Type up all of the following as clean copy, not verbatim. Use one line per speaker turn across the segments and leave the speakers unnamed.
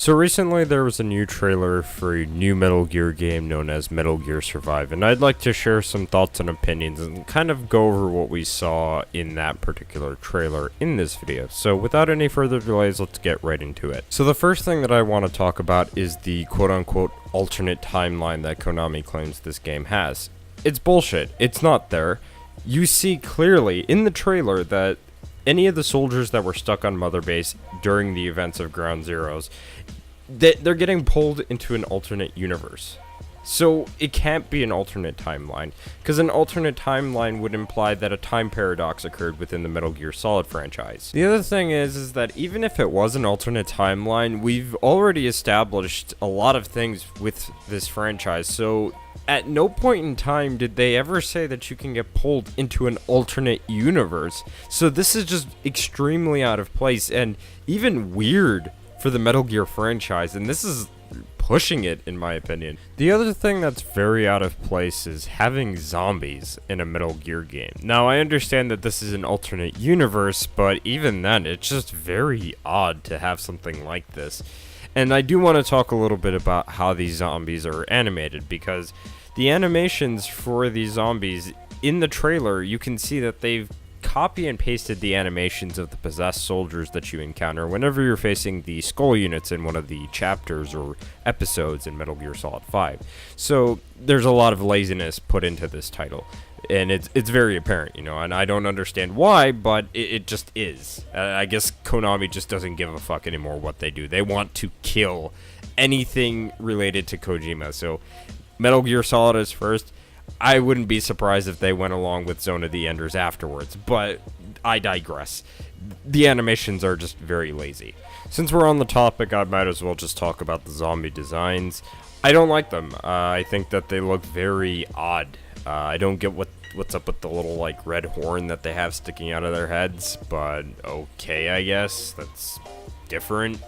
So recently there was a new trailer for a new Metal Gear game known as Metal Gear Survive, and I'd like to share some thoughts and opinions and kind of go over what we saw in that particular trailer in this video. So without any further delays, let's get right into it. So the first thing that I want to talk about is the quote-unquote alternate timeline that Konami claims this game has. It's bullshit. It's not there. You see clearly in the trailer that any of the soldiers that were stuck on Mother Base during the events of Ground Zeroes, they're getting pulled into an alternate universe. So it can't be an alternate timeline, because an alternate timeline would imply that a time paradox occurred within the Metal Gear Solid franchise. The other thing is that even if it was an alternate timeline, we've already established a lot of things with this franchise, so at no point in time did they ever say that you can get pulled into an alternate universe. So this is just extremely out of place and even weird for the Metal Gear franchise, and this is pushing it in my opinion. The other thing that's very out of place is having zombies in a Metal Gear game. Now I understand that this is an alternate universe, but even then it's just very odd to have something like this. And I do want to talk a little bit about how these zombies are animated, because the animations for these zombies in the trailer, you can see that they've copy and pasted the animations of the possessed soldiers that you encounter whenever you're facing the skull units in one of the chapters or episodes in Metal Gear Solid 5. So there's a lot of laziness put into this title, and it's very apparent, you know, and I don't understand why, but it just is. I guess Konami just doesn't give a fuck anymore what they do. They want to kill anything related to Kojima. So Metal Gear Solid is first. I wouldn't be surprised if they went along with Zone of the Enders afterwards, but I digress. The animations are just very lazy. Since we're on the topic, I might as well just talk about the zombie designs. I don't like them. I think that they look very odd. I don't get what's up with the little like red horn that they have sticking out of their heads, but okay, I guess that's different.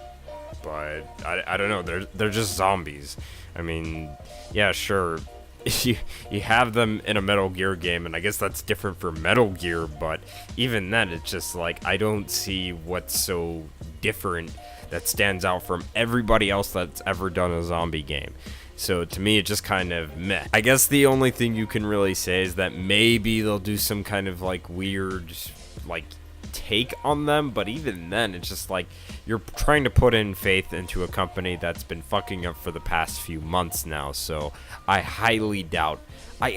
But I don't know. They're just zombies. I mean, yeah, sure. You have them in a Metal Gear game, and I guess that's different for Metal Gear, but even then, it's just like, I don't see what's so different that stands out from everybody else that's ever done a zombie game. So to me, it just kind of meh. I guess the only thing you can really say is that maybe they'll do some kind of like weird, like, take on them, but even then it's just like you're trying to put in faith into a company that's been fucking up for the past few months now. So I highly doubt that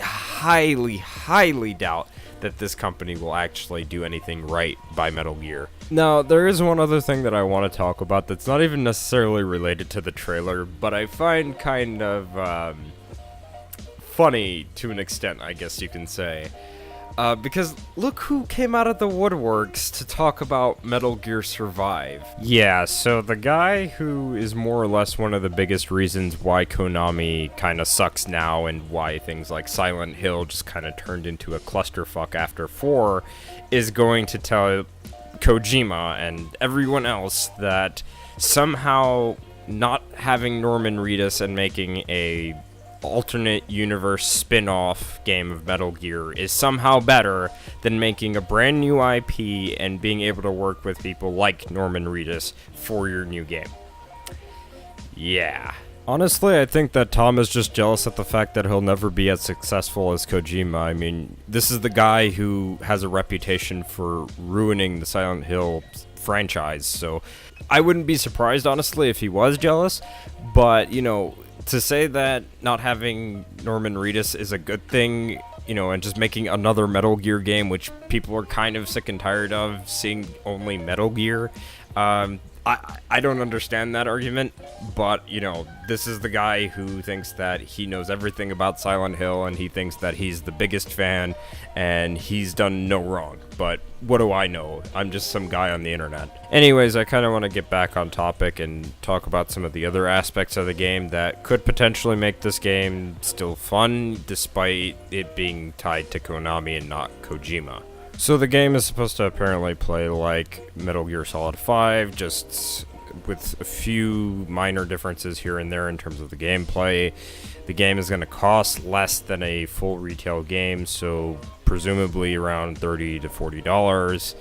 this company will actually do anything right by Metal Gear. Now there is one other thing that I want to talk about that's not even necessarily related to the trailer, but I find kind of funny to an extent, I guess you can say. Because look who came out of the woodworks to talk about Metal Gear Survive. Yeah, so the guy who is more or less one of the biggest reasons why Konami kind of sucks now and why things like Silent Hill just kind of turned into a clusterfuck after 4 is going to tell Kojima and everyone else that somehow not having Norman Reedus and making a alternate universe spin-off game of Metal Gear is somehow better than making a brand new IP and being able to work with people like Norman Reedus for your new game. Yeah. Honestly, I think that Tom is just jealous at the fact that he'll never be as successful as Kojima. I mean, this is the guy who has a reputation for ruining the Silent Hill franchise, so I wouldn't be surprised, honestly, if he was jealous, but, you know, to say that not having Norman Reedus is a good thing, you know, and just making another Metal Gear game, which people are kind of sick and tired of seeing only Metal Gear, I don't understand that argument, but, you know, this is the guy who thinks that he knows everything about Silent Hill, and he thinks that he's the biggest fan, and he's done no wrong. But what do I know? I'm just some guy on the internet. Anyways, I kind of want to get back on topic and talk about some of the other aspects of the game that could potentially make this game still fun, despite it being tied to Konami and not Kojima. So the game is supposed to apparently play like Metal Gear Solid 5, just with a few minor differences here and there in terms of the gameplay. The game is going to cost less than a full retail game, so presumably around $30 to $40,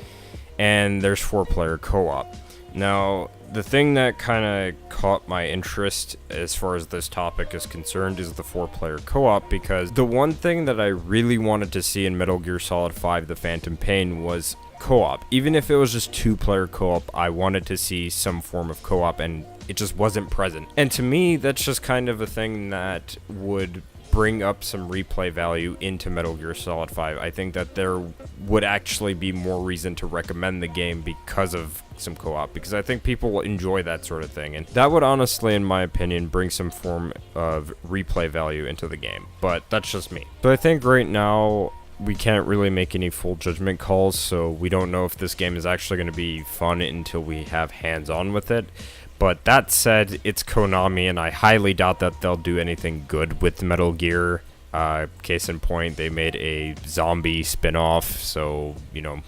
and there's 4-player co-op. Now, the thing that kind of caught my interest as far as this topic is concerned is the 4-player co-op, because the one thing that I really wanted to see in Metal Gear Solid 5 The Phantom Pain was co-op. Even if it was just 2-player co-op, I wanted to see some form of co-op, and it just wasn't present. And to me, that's just kind of a thing that would bring up some replay value into Metal Gear Solid 5. I think that there would actually be more reason to recommend the game because of some co-op, because I think people will enjoy that sort of thing, and that would honestly, in my opinion, bring some form of replay value into the game. But that's just me. So I think right now we can't really make any full judgment calls, so we don't know if this game is actually going to be fun until we have hands-on with it. But that said, it's Konami, and I highly doubt that they'll do anything good with Metal Gear. Case in point, they made a zombie spin-off, so, you know,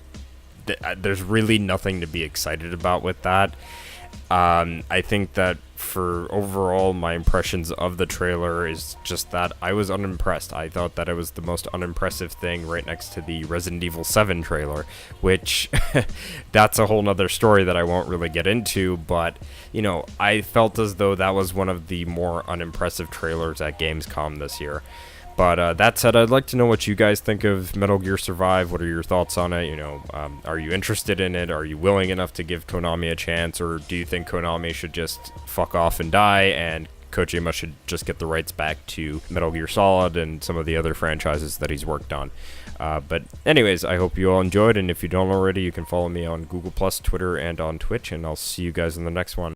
there's really nothing to be excited about with that. I think that for overall, my impressions of the trailer is just that I was unimpressed. I thought that it was the most unimpressive thing right next to the Resident Evil 7 trailer, which that's a whole nother story that I won't really get into, but, you know, I felt as though that was one of the more unimpressive trailers at Gamescom this year. But that said, I'd like to know what you guys think of Metal Gear Survive. What are your thoughts on it? You know, are you interested in it? Are you willing enough to give Konami a chance? Or do you think Konami should just fuck off and die, and Kojima should just get the rights back to Metal Gear Solid and some of the other franchises that he's worked on? But anyways, I hope you all enjoyed, and if you don't already, you can follow me on Google+, Twitter, and on Twitch, and I'll see you guys in the next one.